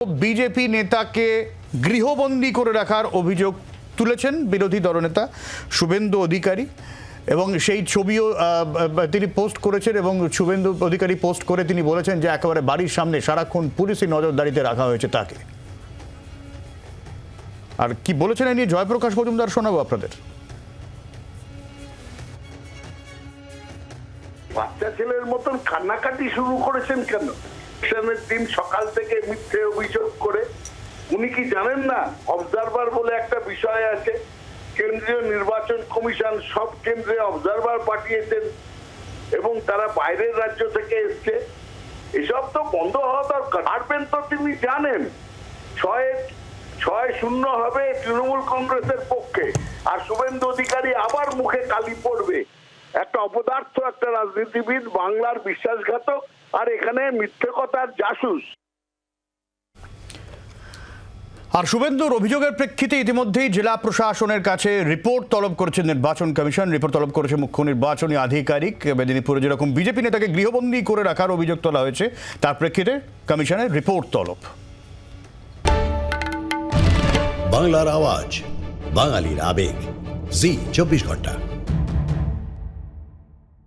BJP নেতাকে গৃহবন্দী করে রাখার অভিযোগ তুলেছেন বিরোধী দলনেতা শুভেন্দু অধিকারী এবং সেই ছবিও তিনি পোস্ট করেছেন এবং শুভেন্দু অধিকারী পোস্ট করে তিনি বলেছেন যে একেবারে বাড়ির সামনে সারাক্ষণ পুলিশি নজরদারিতে রাখা হয়েছে তাকে। আর কি বলেছেন এই নিয়ে জয়প্রকাশ মজুমদার শোনাবো আপনাদের। বাচ্চা ছেলের মতন কান্নাকাটি শুরু করেছেন কেন? ইলেকশনের দিন সকাল থেকে মিথ্যে অভিযোগ করে। উনি কি জানেন না অবজারভার বলে একটা বিষয় আছে? কেন্দ্রীয় নির্বাচন কমিশন সব কেন্দ্রে অবজারভার পাঠিয়েছেন এবং তারা বাইরের রাজ্য থেকে এসছে। এসব তো বন্ধ হওয়া দরকার। পারবেন তো তিনি জানেন 6-0 হবে তৃণমূল কংগ্রেসের পক্ষে, আর শুভেন্দু অধিকারী আবার মুখে কালি পড়বে। একটা অপদার্থ একটা রাজনীতিবিদ, বাংলার বিশ্বাসঘাতক, আর এখানে মিথ্যে কথার জাসুস। আর শুভেন্দুর অভিযোগের প্রেক্ষিতে ইতিমধ্যেই জেলা প্রশাসনের কাছে রিপোর্ট তলব করেছে নির্বাচন কমিশন। রিপোর্ট তলব করেছে মুখ্য নির্বাচনী আধিকারিক। মেদিনীপুরে যেরকম বিজেপি নেতাকে গৃহবন্দী করে রাখার অভিযোগ তোলা হয়েছে তার প্রেক্ষিতে কমিশনের রিপোর্ট তলব। বাংলার আওয়াজ, বাঙালির আবেগ, জি 24 ঘন্টা।